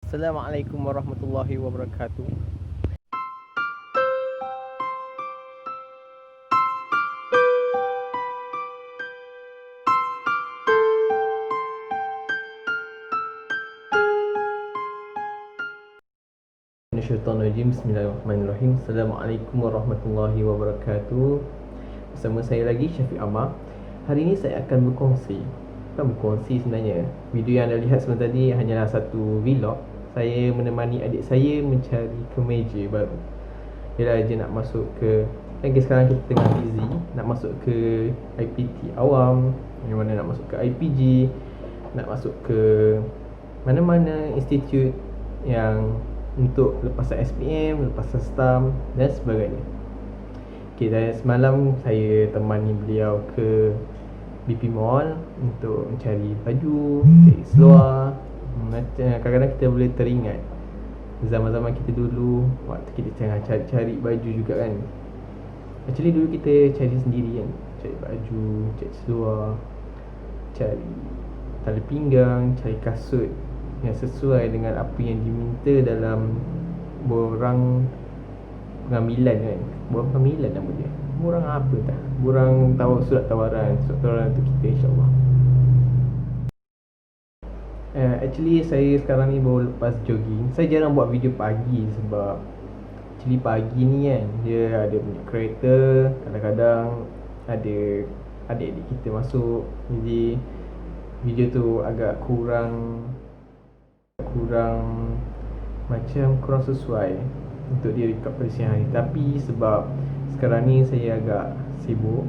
Assalamualaikum warahmatullahi wabarakatuh. Syaitanirrajim. Bismillahirrahmanirrahim. Assalamualaikum warahmatullahi wabarakatuh. Bersama saya lagi Syafiq Amar. Hari ini saya akan berkongsi. Bukan berkongsi sebenarnya. Video yang anda lihat sebentar tadi hanyalah satu vlog. Saya menemani adik saya mencari kemeja baru. Dia nak masuk ke, lagi sekarang kita tengah busy nak masuk ke IPT awam, yang mana nak masuk ke IPG, nak masuk ke mana-mana institut yang untuk lepasan SPM, lepasan STAM dan sebagainya. Okay, dan semalam saya temani beliau ke BP Mall untuk mencari baju, cari seluar. Kadang-kadang kita boleh teringat zaman-zaman kita dulu, waktu kita tengah cari baju juga kan. Actually dulu kita cari sendiri kan, cari baju, cari seluar, cari tali pinggang, cari kasut yang sesuai dengan apa yang diminta dalam borang pengambilan kan. Borang pengambilan nama dia, borang apa tak, borang surat tawaran tu kita, insyaAllah. Actually saya sekarang ni baru lepas jogging. Saya jarang buat video pagi sebab actually pagi ni kan dia ada punya kereta, kadang-kadang ada adik-adik kita masuk, jadi video tu agak kurang macam kurang sesuai untuk dia record pada siang hari. Tapi sebab sekarang ni saya agak sibuk,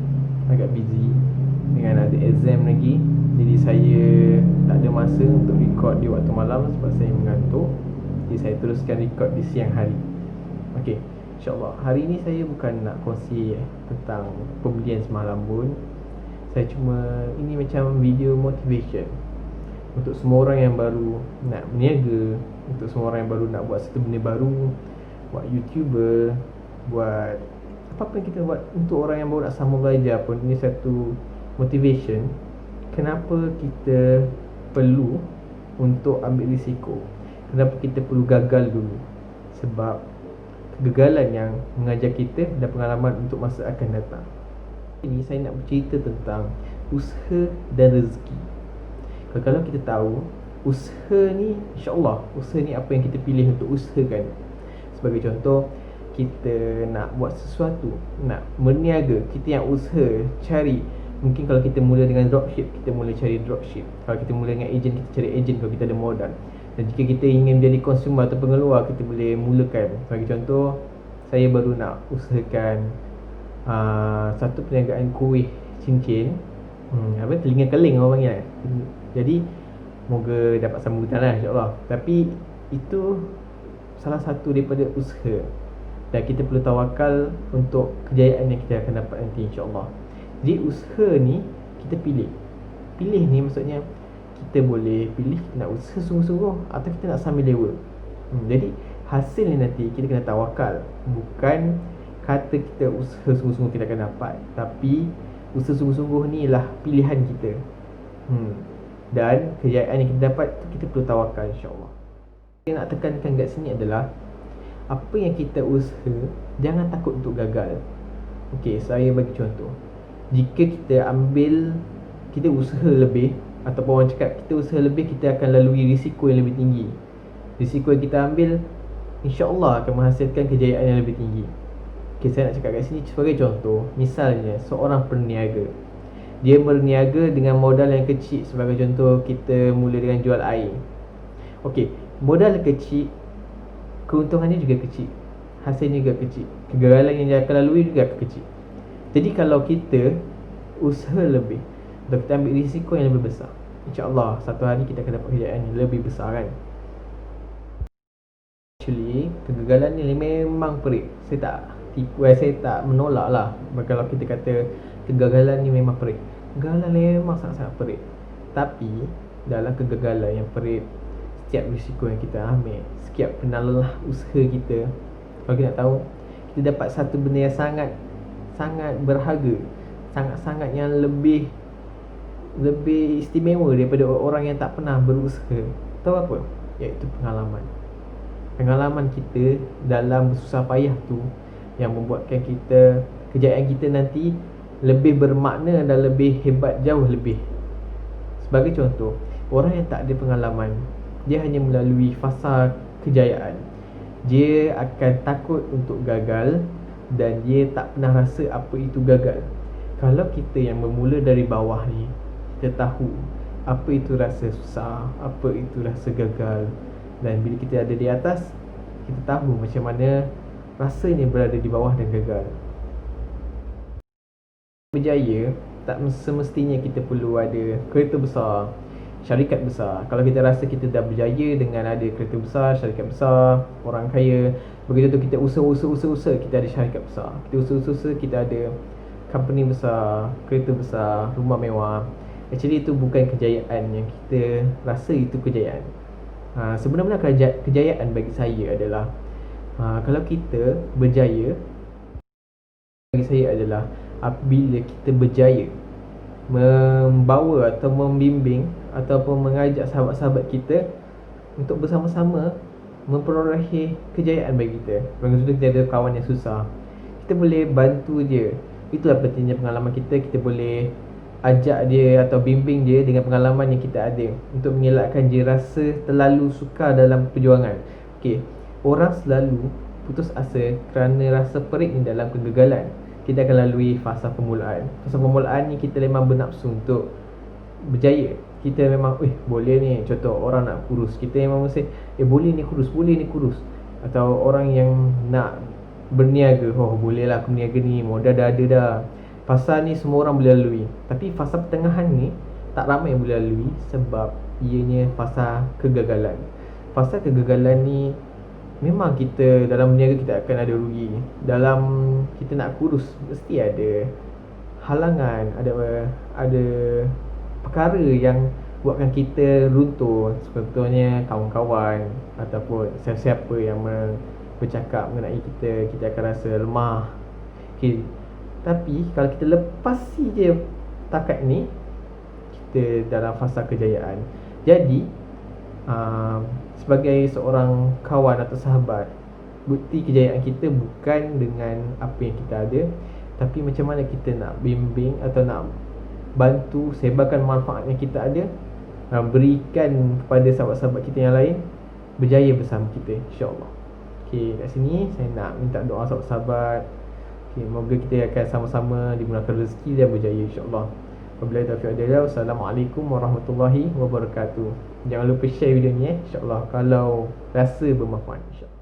agak busy dengan ada exam lagi, jadi saya tak ada masa untuk record di waktu malam sebab saya mengantuk. Jadi saya teruskan record di siang hari. Okay, insyaAllah hari ni saya bukan nak kongsi tentang pembelian semalam pun. Saya cuma, ini macam video motivation untuk semua orang yang baru nak berniaga, untuk semua orang yang baru nak buat satu benda baru, buat YouTuber, buat apa-apa yang kita buat. Untuk orang yang baru nak sambung belajar pun, ini satu motivation. Kenapa kita perlu untuk ambil risiko, kenapa kita perlu gagal dulu. Sebab kegagalan yang mengajar kita dan pengalaman untuk masa akan datang. Ini saya nak bercerita tentang usaha dan rezeki. Kalau kita tahu usaha ni, insyaAllah usaha ni apa yang kita pilih untuk usahakan. Sebagai contoh, kita nak buat sesuatu, nak berniaga, kita yang usaha cari. Mungkin kalau kita mula dengan dropship, kita mula cari dropship. Kalau kita mula dengan agent, kita cari agent kalau kita ada modal. Dan jika kita ingin menjadi consumer atau pengeluar, kita boleh mulakan. Sebagai contoh, saya baru nak usahakan satu perniagaan kuih cincin, telinga keling orang panggil kan. Jadi moga dapat sambutan lah, insyaAllah. Tapi itu salah satu daripada usaha, dan kita perlu tawakal untuk kejayaan yang kita akan dapat nanti, insyaAllah. Jadi usaha ni kita pilih. Pilih ni maksudnya kita boleh pilih kita nak usaha sungguh-sungguh atau kita nak sambil lewa. Jadi hasil ni nanti kita kena tawakal. Bukan kata kita usaha sungguh-sungguh kita akan dapat, tapi usaha sungguh-sungguh ni lah pilihan kita. Dan kejayaan yang kita dapat tu kita perlu tawakal, insyaAllah. Yang nak tekankan kat sini adalah apa yang kita usaha, jangan takut untuk gagal. Okay, saya bagi contoh. Jika kita usaha lebih, ataupun orang cakap kita usaha lebih, kita akan lalui risiko yang lebih tinggi. Risiko yang kita ambil insyaAllah akan menghasilkan kejayaan yang lebih tinggi. Okay, saya nak cakap kat sini sebagai contoh. Misalnya seorang perniaga, dia berniaga dengan modal yang kecil. Sebagai contoh, kita mula dengan jual air. Okay, modal kecil, keuntungannya juga kecil, hasilnya juga kecil, kegagalan yang dia akan lalui juga kecil. Jadi kalau kita usaha lebih, atau kita ambil risiko yang lebih besar, insyaAllah satu hari kita akan dapat kejayaan yang lebih besar kan. Actually kegagalan ni memang perit. Saya tak menolak lah kalau kita kata kegagalan ni memang perit. Kegagalan memang sangat-sangat perit. Tapi dalam kegagalan yang perit, setiap risiko yang kita ambil, setiap penalah usaha kita, kalau kita nak tahu, kita dapat satu benda yang sangat berharga, sangat-sangat yang lebih istimewa daripada orang yang tak pernah berusaha. Tahu apa? iaitu pengalaman. Pengalaman kita dalam susah payah tu yang membuatkan kita, kejayaan kita nanti lebih bermakna dan lebih hebat jauh lebih. Sebagai contoh, orang yang tak ada pengalaman, dia hanya melalui fasa kejayaan. Dia akan takut untuk gagal dan dia tak pernah rasa apa itu gagal. Kalau kita yang bermula dari bawah ni, kita tahu apa itu rasa susah, apa itu rasa gagal. Dan bila kita ada di atas, kita tahu macam mana rasanya berada di bawah dan gagal. Berjaya, tak semestinya kita perlu ada kereta besar, syarikat besar. Kalau kita rasa kita dah berjaya dengan ada kereta besar, syarikat besar, orang kaya, begitu tu kita usaha, kita ada syarikat besar. Kita usaha, kita ada company besar, kereta besar, rumah mewah. Actually itu bukan kejayaan yang kita rasa itu kejayaan. Sebenarnya kejayaan bagi saya adalah kalau kita berjaya, bagi saya adalah apabila kita berjaya membawa atau membimbing ataupun mengajak sahabat-sahabat kita untuk bersama-sama memperolehi kejayaan bagi kita. Contohnya kita ada kawan yang susah, kita boleh bantu dia. Itulah pentingnya pengalaman kita. Kita boleh ajak dia atau bimbing dia dengan pengalaman yang kita ada untuk mengelakkan dia rasa terlalu sukar dalam perjuangan. Okey, orang selalu putus asa kerana rasa perit ni dalam kegagalan. Kita akan lalui fasa permulaan. Fasa permulaan ni kita memang bernafsu untuk berjaya. Kita memang boleh ni. Contoh orang nak kurus, kita memang mesti boleh ni kurus. Atau orang yang nak berniaga, boleh lah aku berniaga ni, modal dah ada dah. Fasa ni semua orang boleh lalui. Tapi fasa pertengahan ni tak ramai yang boleh lalui sebab ianya fasa kegagalan. Fasa kegagalan ni memang kita dalam berniaga kita akan ada rugi. Dalam kita nak kurus mesti ada halangan, ada perkara yang buatkan kita runtuh. Contohnya kawan-kawan ataupun siapa-siapa yang bercakap mengenai kita akan rasa lemah. Okay. Tapi kalau kita lepasi je takat ni, kita dalam fasa kejayaan. Jadi sebagai seorang kawan atau sahabat, bukti kejayaan kita bukan dengan apa yang kita ada, tapi macam mana kita nak bimbing atau nak bantu sebarkan manfaat yang kita ada, berikan kepada sahabat-sahabat kita yang lain berjaya bersama kita, insyaAllah. Okay, kat sini saya nak minta doa sahabat-sahabat. Okay, moga kita akan sama-sama dimurahkan rezeki dan berjaya, insyaAllah. Wabillahi taufiq wal hidayah. Wassalamualaikum warahmatullahi wabarakatuh. Jangan lupa share video ni, insyaAllah, kalau rasa bermanfaat, insyaAllah.